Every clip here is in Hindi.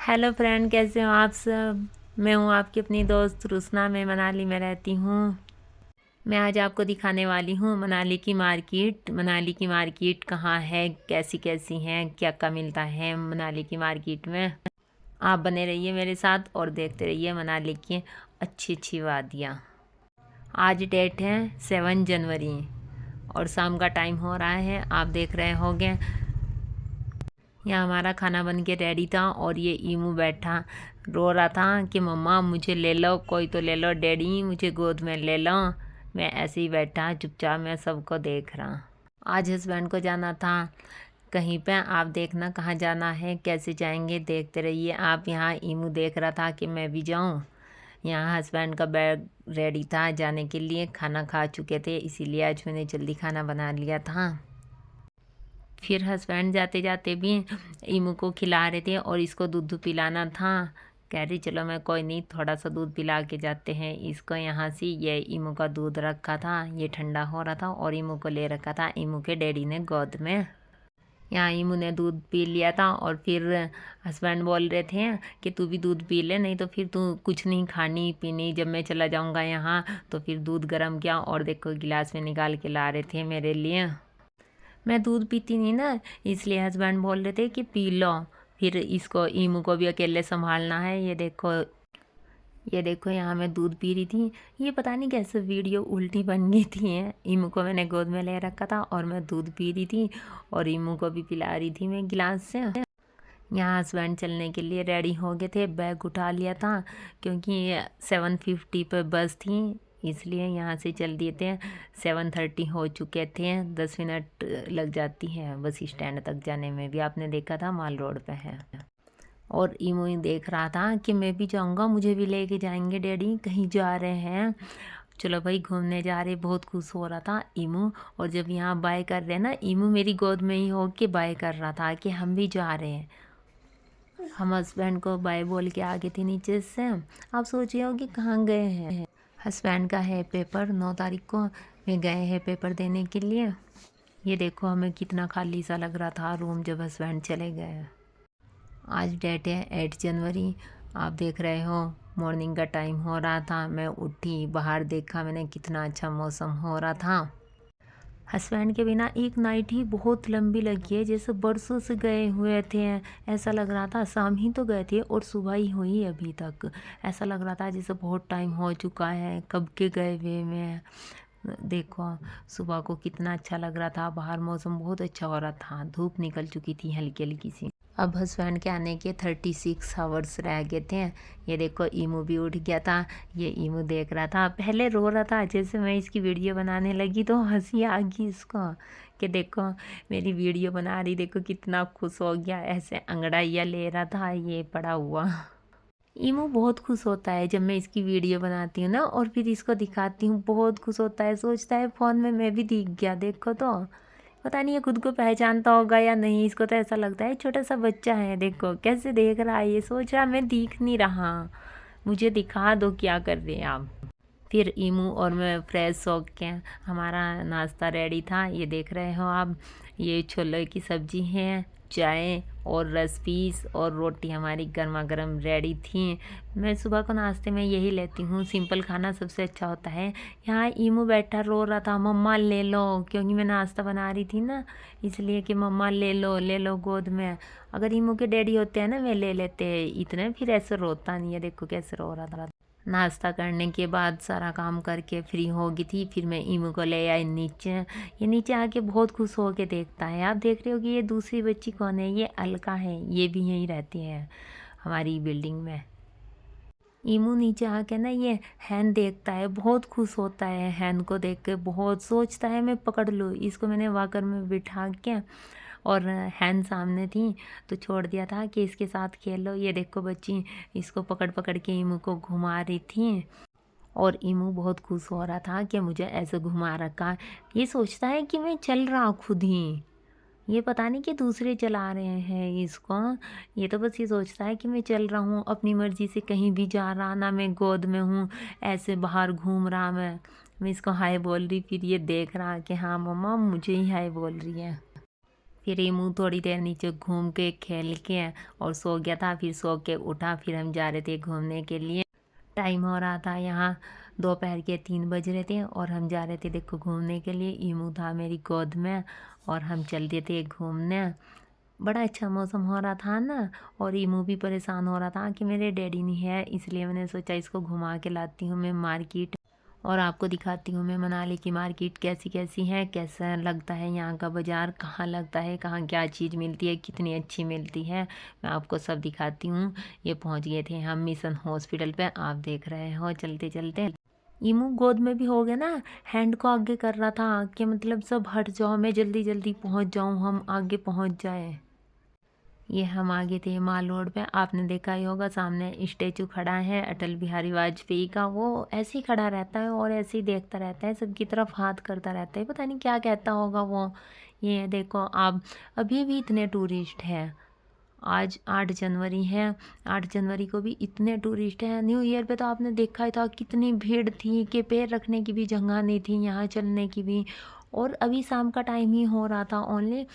हेलो फ्रेंड, कैसे हो आप सब। मैं हूँ आपकी अपनी दोस्त रुसना। मैं मनाली में रहती हूँ। मैं आज आपको दिखाने वाली हूँ मनाली की मार्केट। मनाली की मार्केट कहाँ है, कैसी कैसी हैं, क्या क्या मिलता है मनाली की मार्केट में। आप बने रहिए मेरे साथ और देखते रहिए मनाली की अच्छी अच्छी वादियाँ। आज डेट है 7 जनवरी और शाम का टाइम हो रहा है। आप देख रहे होंगे यहाँ हमारा खाना बन के रेडी था और ये ईमू बैठा रो रहा था कि मम्मा मुझे ले लो, कोई तो ले लो, डैडी मुझे गोद में ले लो। मैं ऐसे ही बैठा चुपचाप, मैं सबको देख रहा। आज हस्बैंड को जाना था कहीं पे। आप देखना कहाँ जाना है, कैसे जाएंगे, देखते रहिए आप। यहाँ ईमू देख रहा था कि मैं भी जाऊँ। यहाँ हस्बैंड का बैग रेडी था जाने के लिए। खाना खा चुके थे इसीलिए आज मैंने जल्दी खाना बना लिया था। फिर हस्बैंड जाते जाते भी ईमू को खिला रहे थे और इसको दूध पिलाना था। कह रही चलो मैं कोई नहीं, थोड़ा सा दूध पिला के जाते हैं इसको यहाँ से। ये ईमू का दूध रखा था, ये ठंडा हो रहा था और ईमू को ले रखा था ईमू के डैडी ने गोद में। यहाँ ईमू ने दूध पी लिया था और फिर हस्बैंड बोल रहे थे कि तू भी दूध पी ले, नहीं तो फिर तू कुछ नहीं खानी पीनी, जब मैं चला जाऊँगा यहाँ तो फिर दूध गर्म किया और देखो गिलास में निकाल के ला रहे थे मेरे लिए। मैं दूध पीती नहीं ना, इसलिए हस्बैंड बोल रहे थे कि पी लो। फिर इसको ईमू को भी अकेले संभालना है। ये देखो यहाँ मैं दूध पी रही थी। ये पता नहीं कैसे वीडियो उल्टी बन गई थी। ईमू को मैंने गोद में ले रखा था और मैं दूध पी रही थी और ईमू को भी पिला रही थी मैं गिलास से। यहाँ हस्बैंड चलने के लिए रेडी हो गए थे, बैग उठा लिया था क्योंकि 7:50 पर बस थी, इसलिए यहाँ से चल दिए थे। 7:30 हो चुके थे, 10 मिनट लग जाती है बस स्टैंड तक जाने में भी। आपने देखा था माल रोड पे है। और ईमू ही देख रहा था कि मैं भी जाऊँगा, मुझे भी लेके जाएंगे डैडी, कहीं जा रहे हैं, चलो भाई घूमने जा रहे। बहुत खुश हो रहा था ईमू। और जब यहाँ बाय कर रहे हैं ना, ईमू मेरी गोद में ही हो के बाय कर रहा था कि हम भी जा रहे हैं। हम हस्बैंड को बाय बोल के आ गए थे नीचे से। आप सोचिए हो कि कहाँ गए हैं। हस्बैंड का है पेपर 9 तारीख को, वे गए हैं पेपर देने के लिए। ये देखो हमें कितना खाली सा लग रहा था रूम जब हस्बैंड चले गए। आज डेट है 8 जनवरी। आप देख रहे हो मॉर्निंग का टाइम हो रहा था। मैं उठी, बाहर देखा मैंने कितना अच्छा मौसम हो रहा था। हस्बैंड के बिना एक नाइट ही बहुत लंबी लगी है, जैसे बरसों से गए हुए थे। ऐसा लग रहा था शाम ही तो गए थे और सुबह ही हुई अभी तक। ऐसा लग रहा था जैसे बहुत टाइम हो चुका है, कब के गए हुए में। देखो सुबह को कितना अच्छा लग रहा था, बाहर मौसम बहुत अच्छा हो रहा था, धूप निकल चुकी थी हल्की हल्की सी। अब हस्बैंड के आने के 36 आवर्स रह गए थे। ये देखो ईमू भी उठ गया था। ये ईमू देख रहा था, पहले रो रहा था। जैसे मैं इसकी वीडियो बनाने लगी तो हंसी आ गई इसको कि देखो मेरी वीडियो बना रही, देखो कितना खुश हो गया। ऐसे अंगड़ाइयाँ ले रहा था ये पड़ा हुआ। ईमू बहुत खुश होता है जब मैं इसकी वीडियो बनाती हूँ ना और फिर इसको दिखाती हूँ, बहुत खुश होता है। सोचता है फ़ोन में मैं भी दिख गया, देखो तो। पता नहीं ये खुद को पहचानता होगा या नहीं, इसको तो ऐसा लगता है छोटा सा बच्चा है। देखो कैसे देख रहा है, ये सोच रहा मैं दिख नहीं रहा, मुझे दिखा दो क्या कर रहे हैं आप। फिर ईमू और मैं फ्रेश हो के हमारा नाश्ता रेडी था। ये देख रहे हो आप, ये छोले की सब्ज़ी है, चाय और रस पीस और रोटी हमारी गर्मा गर्म रेडी थी। मैं सुबह को नाश्ते में यही लेती हूँ, सिंपल खाना सबसे अच्छा होता है। यहाँ ईमू बैठा रो रहा था मम्मा ले लो, क्योंकि मैं नाश्ता बना रही थी ना, इसलिए कि मम्मा ले लो गोद में। अगर ईमू के डैडी होते हैं ना वे ले लेते इतने, फिर ऐसे रोता नहीं है। देखो कैसे रो रहा था। नाश्ता करने के बाद सारा काम करके फ्री हो गई थी, फिर मैं ईमू को ले आई नीचे। ये नीचे आके बहुत खुश हो के देखता है। आप देख रहे हो कि ये दूसरी बच्ची कौन है, ये अलका है, ये भी यहीं रहती है हमारी बिल्डिंग में। ईमू नीचे आके ना ये हैन देखता है, बहुत खुश होता है हैन को देख के, बहुत सोचता है मैं पकड़ लूँ इसको। मैंने वॉकर में बिठा के और हैन सामने थी तो छोड़ दिया था कि इसके साथ खेलो। ये देखो बच्ची इसको पकड़ पकड़ के ईमू को घुमा रही थी और ईमू बहुत खुश हो रहा था कि मुझे ऐसे घुमा रखा। ये सोचता है कि मैं चल रहा खुद ही, ये पता नहीं कि दूसरे चला रहे हैं इसको। ये तो बस ये सोचता है कि मैं चल रहा हूँ अपनी मर्जी से, कहीं भी जा रहा ना, मैं गोद में हूँ, ऐसे बाहर घूम रहा। मैं इसको हाय बोल रही, फिर ये देख रहा कि हाँ मम्मा मुझे ही हाय बोल रही है। फिर ईमू थोड़ी देर नीचे घूम के खेल के और सो गया था। फिर सो के उठा, फिर हम जा रहे थे घूमने के लिए। टाइम हो रहा था यहाँ दोपहर के 3 बज रहे थे और हम जा रहे थे देखो घूमने के लिए। ईमू था मेरी गोद में और हम चल दिए थे घूमने। बड़ा अच्छा मौसम हो रहा था ना, और ईमू भी परेशान हो रहा था कि मेरे डैडी नहीं है, इसलिए मैंने सोचा इसको घुमा के लाती हूँ मैं मार्केट और आपको दिखाती हूँ मैं मनाली की मार्केट कैसी कैसी है, कैसा लगता है यहाँ का बाज़ार, कहाँ लगता है, कहाँ क्या चीज़ मिलती है, कितनी अच्छी मिलती है, मैं आपको सब दिखाती हूँ। ये पहुँच गए थे हम मिशन हॉस्पिटल पे, आप देख रहे हो चलते चलते। ईमू गोद में भी हो गया ना, हैंड को आगे कर रहा था कि मतलब सब हट जाओ, मैं जल्दी जल्दी पहुँच जाऊँ, हम आगे पहुँच जाए। ये हम आगे थे माल रोड पे, आपने देखा ही होगा सामने स्टेचू खड़ा है अटल बिहारी वाजपेयी का। वो ऐसे ही खड़ा रहता है और ऐसे ही देखता रहता है, सबकी तरफ हाथ करता रहता है, पता नहीं क्या कहता होगा वो। ये देखो आप, अभी भी इतने टूरिस्ट हैं। आज 8 जनवरी है, 8 जनवरी को भी इतने टूरिस्ट हैं। न्यू ईयर पे तो आपने देखा ही था कितनी भीड़ थी कि पैर रखने की भी जगह नहीं थी, यहाँ चलने की भी। और अभी शाम का टाइम ही हो रहा था ओनली,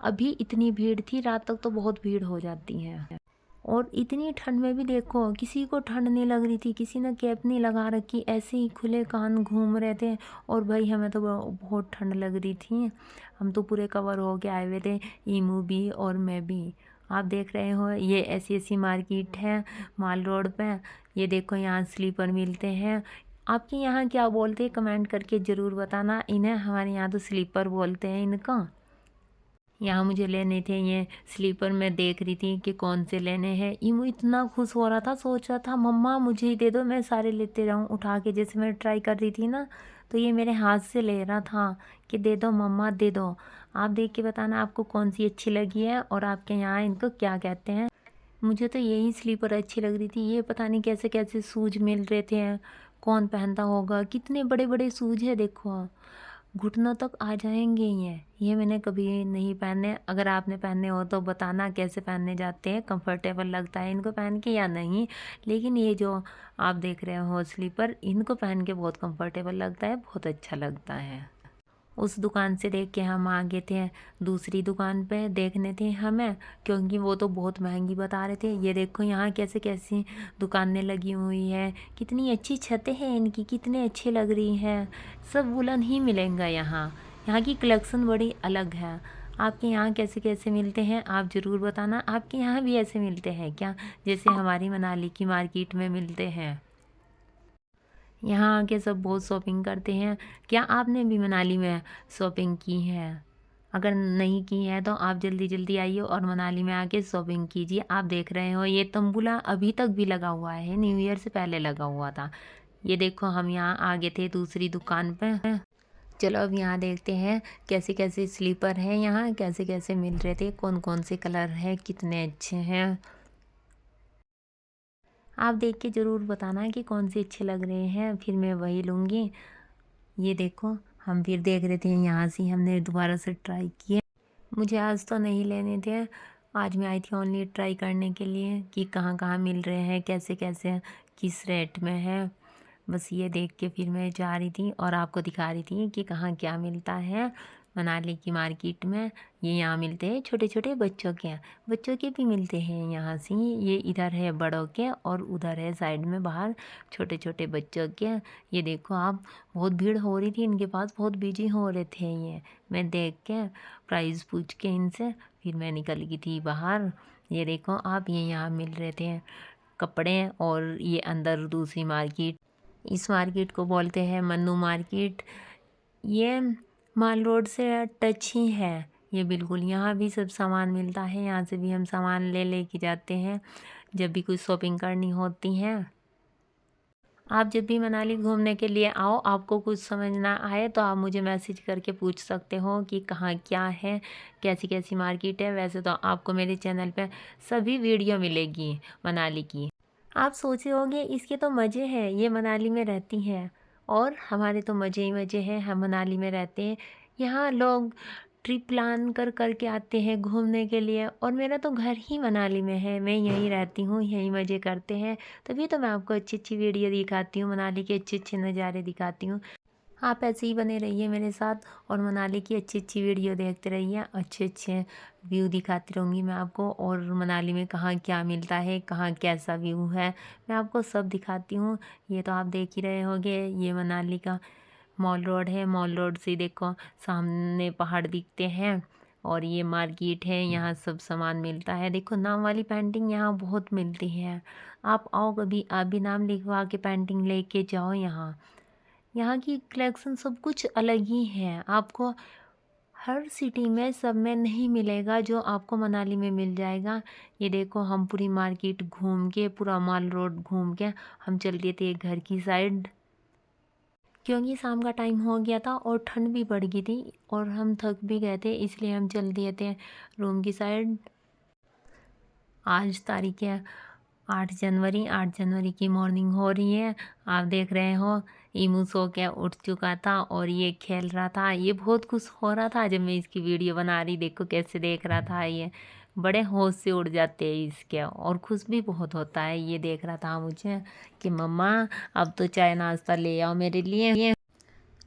अभी इतनी भीड़ थी, रात तक तो बहुत भीड़ हो जाती है। और इतनी ठंड में भी देखो किसी को ठंड नहीं लग रही थी, किसी ने कैप नहीं लगा रखी, ऐसे ही खुले कान घूम रहे थे। और भाई हमें तो बहुत ठंड लग रही थी, हम तो पूरे कवर हो के आए हुए थे, ईमू भी और मैं भी। आप देख रहे हो ये ऐसी ऐसी मार्केट है माल रोड पे। ये देखो यहाँ स्लीपर मिलते हैं। आपके यहाँ क्या बोलते हैं कमेंट करके ज़रूर बताना। इन्हें हमारे यहाँ तो स्लीपर बोलते हैं इनका। यहाँ मुझे लेने थे ये स्लीपर, मैं देख रही थी कि कौन से लेने हैं। ईमू इतना खुश हो रहा था, सोच रहा था मम्मा मुझे ही दे दो, मैं सारे लेते रहूँ उठा के, जैसे मैं ट्राई कर रही थी ना, तो ये मेरे हाथ से ले रहा था कि दे दो मम्मा दे दो। आप देख के बताना आपको कौन सी अच्छी लगी है और आपके यहाँ इनको क्या कहते हैं। मुझे तो यही स्लीपर अच्छी लग रही थी। ये पता नहीं कैसे कैसे शूज मिल रहे थे, कौन पहनता होगा, कितने बड़े बड़े शूज है देखो, घुटनों तक आ जाएंगे ये मैंने कभी नहीं पहने। अगर आपने पहने हो तो बताना कैसे पहनने जाते हैं, कंफर्टेबल लगता है इनको पहन के या नहीं। लेकिन ये जो आप देख रहे हो स्लीपर, इनको पहन के बहुत कंफर्टेबल लगता है, बहुत अच्छा लगता है। उस दुकान से देख के हम आ गए थे दूसरी दुकान पे देखने थे हमें, क्योंकि वो तो बहुत महंगी बता रहे थे। ये देखो यहाँ कैसे कैसी दुकानें लगी हुई है, कितनी अच्छी छतें हैं इनकी, कितनी अच्छी लग रही हैं। सब वुलन ही मिलेगा यहाँ, यहाँ की कलेक्शन बड़ी अलग है। आपके यहाँ कैसे कैसे मिलते हैं आप ज़रूर बताना। आपके यहाँ भी ऐसे मिलते हैं क्या जैसे हमारी मनाली की मार्केट में मिलते हैं? यहाँ आके सब बहुत शॉपिंग करते हैं। क्या आपने भी मनाली में शॉपिंग की है? अगर नहीं की है तो आप जल्दी जल्दी आइए और मनाली में आके शॉपिंग कीजिए। आप देख रहे हो ये तंबूला अभी तक भी लगा हुआ है, न्यू ईयर से पहले लगा हुआ था। ये देखो हम यहाँ आ गए थे दूसरी दुकान पे। चलो अब यहाँ देखते हैं कैसे कैसे स्लीपर हैं, यहाँ कैसे कैसे मिल रहे थे, कौन कौन से कलर हैं, कितने अच्छे हैं। आप देख के ज़रूर बताना कि कौन से अच्छे लग रहे हैं, फिर मैं वही लूँगी। ये देखो हम फिर देख रहे थे, यहाँ से हमने दोबारा से ट्राई किए। मुझे आज तो नहीं लेने थे, आज मैं आई थी ओनली ट्राई करने के लिए कि कहाँ कहाँ मिल रहे हैं, कैसे कैसे किस रेट में है। बस ये देख के फिर मैं जा रही थी और आपको दिखा रही थी कि कहाँ क्या मिलता है मनाली की मार्केट में। ये यहाँ मिलते हैं छोटे छोटे बच्चों के भी मिलते हैं यहाँ से। ये इधर है बड़ों के और उधर है साइड में बाहर छोटे छोटे बच्चों के। ये देखो आप, बहुत भीड़ हो रही थी इनके पास, बहुत बिजी हो रहे थे ये। मैं देख के प्राइस पूछ के इनसे फिर मैं निकल गई थी बाहर। ये देखो आप, ये यहाँ मिल रहे थे कपड़े। और ये अंदर दूसरी मार्केट, इस मार्केट को बोलते हैं मन्नू मार्केट। ये माल रोड से टच ही है ये बिल्कुल। यहाँ भी सब सामान मिलता है, यहाँ से भी हम सामान ले लेके जाते हैं जब भी कुछ शॉपिंग करनी होती है। आप जब भी मनाली घूमने के लिए आओ, आपको कुछ समझ ना आए तो आप मुझे मैसेज करके पूछ सकते हो कि कहाँ क्या है, कैसी कैसी मार्केट है। वैसे तो आपको मेरे चैनल पे सभी वीडियो मिलेगी मनाली की। आप सोचे होंगे इसके तो मज़े हैं, ये मनाली में रहती हैं, और हमारे तो मज़े ही मज़े हैं, हम मनाली में रहते हैं। यहाँ लोग ट्रिप प्लान कर कर के आते हैं घूमने के लिए, और मेरा तो घर ही मनाली में है, मैं यहीं रहती हूँ, यहीं मज़े करते हैं। तभी तो मैं आपको अच्छी अच्छी वीडियो दिखाती हूँ, मनाली के अच्छे अच्छे नज़ारे दिखाती हूँ। आप ऐसे ही बने रहिए मेरे साथ और मनाली की अच्छी अच्छी वीडियो देखते रहिए। अच्छे अच्छे व्यू दिखाती रहूँगी मैं आपको, और मनाली में कहाँ क्या मिलता है, कहाँ कैसा व्यू है, मैं आपको सब दिखाती हूँ। ये तो आप देख ही रहे होंगे, ये मनाली का मॉल रोड है। मॉल रोड से देखो सामने पहाड़ दिखते हैं, और ये मार्केट है, यहाँ सब सामान मिलता है। देखो नाम वाली पेंटिंग यहाँ बहुत मिलती है। आप आओ कभी, आप भी नाम लिखवा के पेंटिंग लेके जाओ। यहाँ की कलेक्शन सब कुछ अलग ही है। आपको हर सिटी में सब में नहीं मिलेगा जो आपको मनाली में मिल जाएगा। ये देखो हम पूरी मार्केट घूम के, पूरा माल रोड घूम के हम चल दिए थे घर की साइड, क्योंकि शाम का टाइम हो गया था और ठंड भी बढ़ गई थी और हम थक भी गए थे, इसलिए हम चल दिए थे रूम की साइड। आज तारीख है 8 जनवरी। 8 जनवरी की मॉर्निंग हो रही है। आप देख रहे हो इमू सो के उठ चुका था और ये खेल रहा था। ये बहुत खुश हो रहा था जब मैं इसकी वीडियो बना रही। देखो कैसे देख रहा था, ये बड़े होश से उड़ जाते हैं इसके, और खुश भी बहुत होता है। ये देख रहा था मुझे कि मम्मा अब तो चाय नाश्ता ले आओ मेरे लिए।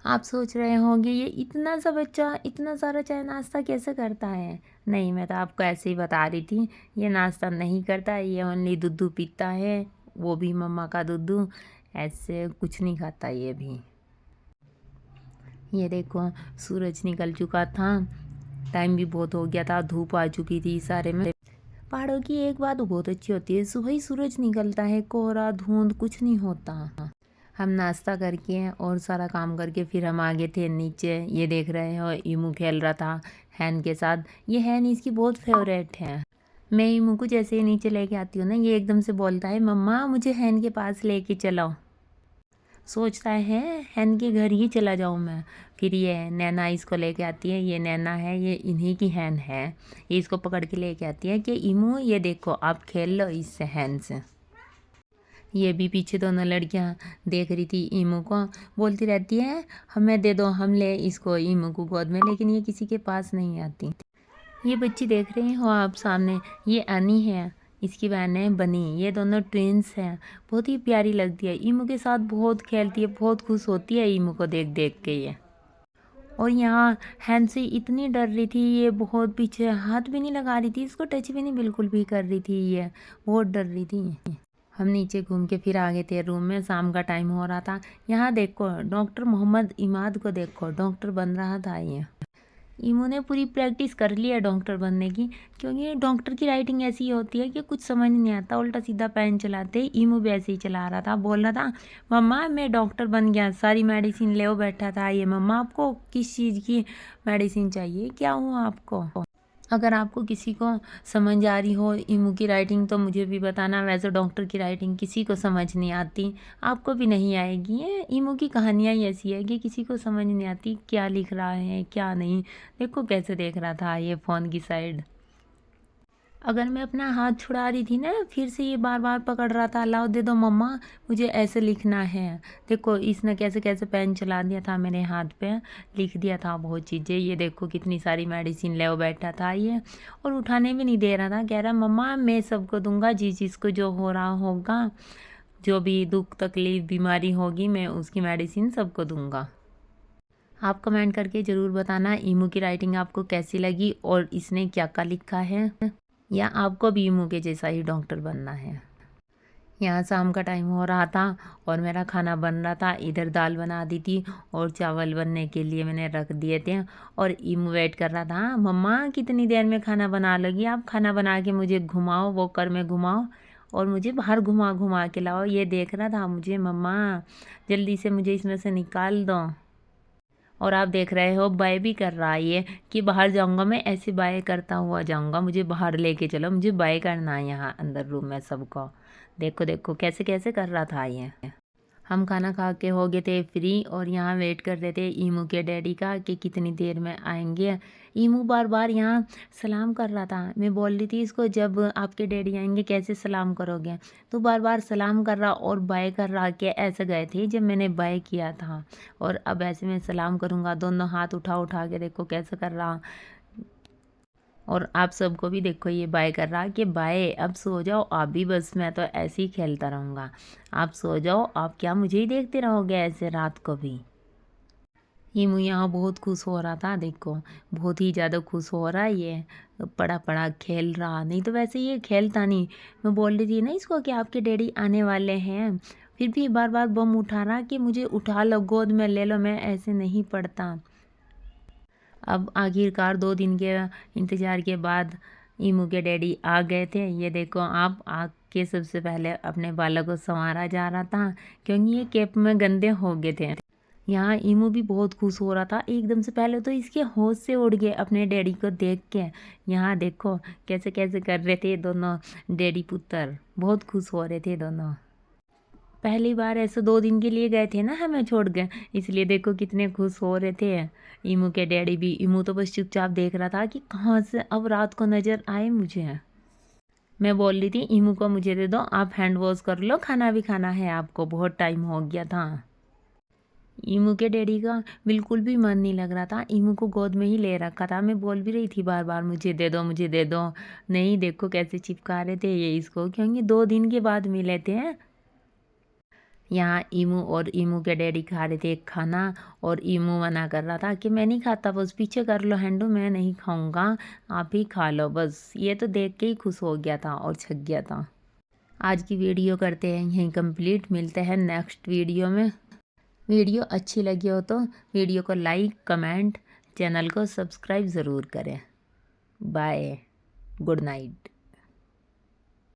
आप सोच रहे होंगे ये इतना सा बच्चा इतना सारा चाय नाश्ता कैसे करता है। नहीं, मैं तो आपको ऐसे ही बता रही थी। ये नाश्ता नहीं करता, ये ओनली दूध पीता है, वो भी मम्मा का दूध। ऐसे कुछ नहीं खाता ये भी। ये देखो सूरज निकल चुका था, टाइम भी बहुत हो गया था, धूप आ चुकी थी सारे में। पहाड़ों की एक बात बहुत अच्छी होती है, सुबह ही सूरज निकलता है, कोहरा धुंध कुछ नहीं होता। हम नाश्ता करके और सारा काम करके फिर हम आगे थे नीचे। ये देख रहे हो इमू खेल रहा था हैन के साथ। ये हैन इसकी बहुत फेवरेट है। मैं इमू को जैसे ही नीचे लेके आती हूँ ना, ये एकदम से बोलता है मम्मा मुझे हैन के पास लेके चलाओ। सोचता है हैन के घर ही चला जाऊँ मैं। फिर ये नैना इसको लेके आती है, ये नैना है, ये इन्हीं की हैन है। ये इसको पकड़ के लेके आती है कि इमू ये देखो आप खेल लो इससे, हैन से। ये भी पीछे दोनों लड़कियां देख रही थी इमू को, बोलती रहती है हमें दे दो, हम ले इसको इमू को गोद में, लेकिन ये किसी के पास नहीं आती। ये बच्ची देख रही हो आप सामने, ये अनी है, इसकी बहन है बनी। ये दोनों ट्विंस हैं, बहुत ही प्यारी लगती है। इमू के साथ बहुत खेलती है, बहुत खुश होती है इमू को देख देख के ये। और यहाँ हैंसी इतनी डर रही थी, ये बहुत पीछे हाथ भी नहीं लगा रही थी, इसको टच भी नहीं बिल्कुल भी कर रही थी, ये बहुत डर रही थी। हम नीचे घूम के फिर आ गए थे रूम में, शाम का टाइम हो रहा था। यहाँ देखो डॉक्टर मोहम्मद इमाद को देखो, डॉक्टर बन रहा था ये। इमू ने पूरी प्रैक्टिस कर ली है डॉक्टर बनने की, क्योंकि डॉक्टर की राइटिंग ऐसी होती है कि कुछ समझ नहीं आता, उल्टा सीधा पेन चलाते। इमू भी ऐसे ही चला रहा था, बोल रहा था मम्मा मैं डॉक्टर बन गया, सारी मेडिसिन ले बैठा था। ये मम्मा आपको किस चीज़ की मेडिसिन चाहिए, क्या हुआ आपको। अगर आपको किसी को समझ आ रही हो इमू की राइटिंग तो मुझे भी बताना। वैसे डॉक्टर की राइटिंग किसी को समझ नहीं आती, आपको भी नहीं आएगी। ये इमू की कहानियाँ ही ऐसी है कि किसी को समझ नहीं आती क्या लिख रहा है क्या नहीं। देखो कैसे देख रहा था ये फ़ोन की साइड। अगर मैं अपना हाथ छुड़ा रही थी ना, फिर से ये बार बार पकड़ रहा था, लाओ दे दो मम्मा मुझे ऐसे लिखना है। देखो इसने कैसे कैसे पेन चला दिया था मेरे हाथ पे, लिख दिया था बहुत चीज़ें। ये देखो कितनी सारी मेडिसिन ले बैठा था ये, और उठाने भी नहीं दे रहा था। कह रहा मम्मा मैं सबको दूंगा, जिसको जो हो रहा होगा, जो भी दुख तकलीफ बीमारी होगी, मैं उसकी मेडिसिन सबको दूंगा। आप कमेंट करके ज़रूर बताना इमू की राइटिंग आपको कैसी लगी और इसने क्या क्या लिखा है, या आपको भी इमू के जैसा ही डॉक्टर बनना है। यहाँ शाम का टाइम हो रहा था और मेरा खाना बन रहा था। इधर दाल बना दी थी और चावल बनने के लिए मैंने रख दिए थे, और इमू वेट कर रहा था, "हाँ, मम्मा कितनी देर में खाना बना लोगी आप, खाना बना के मुझे घुमाओ, वॉकर में घुमाओ और मुझे बाहर घुमा घुमा के लाओ।" ये देख रहा था मुझे, मम्मा जल्दी से मुझे इसमें से निकाल दो। और आप देख रहे हो बाय भी कर रहा है ये, कि बाहर जाऊंगा मैं, ऐसे बाय करता हुआ जाऊंगा, मुझे बाहर लेके चलो, मुझे बाय करना है यहाँ अंदर रूम में सबको। देखो देखो कैसे कैसे कर रहा था ये। हम खाना खा के हो गए थे फ्री, और यहाँ वेट कर रहे थे इमू के डैडी का कि कितनी देर में आएंगे। इमू बार बार यहाँ सलाम कर रहा था। मैं बोल रही थी इसको जब आपके डैडी आएंगे कैसे सलाम करोगे, तो बार बार सलाम कर रहा और बाय कर रहा कि ऐसे गए थे जब मैंने बाय किया था, और अब ऐसे मैं सलाम करूँगा। दोनों हाथ उठा उठा के देखो कैसे कर रहा। और आप सबको भी देखो ये बाय कर रहा कि बाय अब सो जाओ आप भी, बस मैं तो ऐसे ही खेलता रहूँगा, आप सो जाओ, आप क्या मुझे ही देखते रहोगे ऐसे रात को भी। ईमू यहाँ बहुत खुश हो रहा था, देखो बहुत ही ज़्यादा खुश हो रहा है ये, पड़ा पड़ा खेल रहा, नहीं तो वैसे ये खेलता नहीं। मैं बोल रही थी ना इसको कि आपके डैडी आने वाले हैं, फिर भी बार बार बम उठा रहा कि मुझे उठा लो, गोद में ले लो, मैं ऐसे नहीं पढ़ता। अब आखिरकार 2 दिन के इंतज़ार के बाद ईमू के डैडी आ गए थे। ये देखो आप, आके सबसे पहले अपने बालों को संवारा जा रहा था क्योंकि ये कैप में गंदे हो गए थे। यहाँ ईमू भी बहुत खुश हो रहा था, एकदम से पहले तो इसके होश से उड़ गए अपने डैडी को देख के। यहाँ देखो कैसे कैसे कर रहे थे दोनों डैडी पुत्र, बहुत खुश हो रहे थे दोनों। पहली बार ऐसे 2 दिन के लिए गए थे ना हमें छोड़ के, इसलिए देखो कितने खुश हो रहे थे ईमू के डैडी भी। ईमू तो बस चुपचाप देख रहा था कि कहाँ से अब रात को नज़र आए मुझे। मैं बोल रही थी ईमू को मुझे दे दो, आप हैंड वॉश कर लो, खाना भी खाना है आपको, बहुत टाइम हो गया था। ईमू के डैडी का बिल्कुल भी मन नहीं लग रहा था, ईमू को गोद में ही ले रखा था। मैं बोल भी रही थी बार बार मुझे दे दो, मुझे दे दो, नहीं देखो कैसे चिपका रहे थे ये इसको, क्योंकि 2 दिन के बाद मिले थे। यहाँ ईमू और ईमू के डैडी खा रहे थे खाना, और ईमू मना कर रहा था कि मैं नहीं खाता, बस पीछे कर लो हैंडो, मैं नहीं खाऊंगा, आप ही खा लो बस। ये तो देख के ही खुश हो गया था और छक गया था। आज की वीडियो करते हैं यहीं कंप्लीट, मिलते हैं नेक्स्ट वीडियो में। वीडियो अच्छी लगी हो तो वीडियो को लाइक, कमेंट, चैनल को सब्सक्राइब ज़रूर करें। Bye, good night.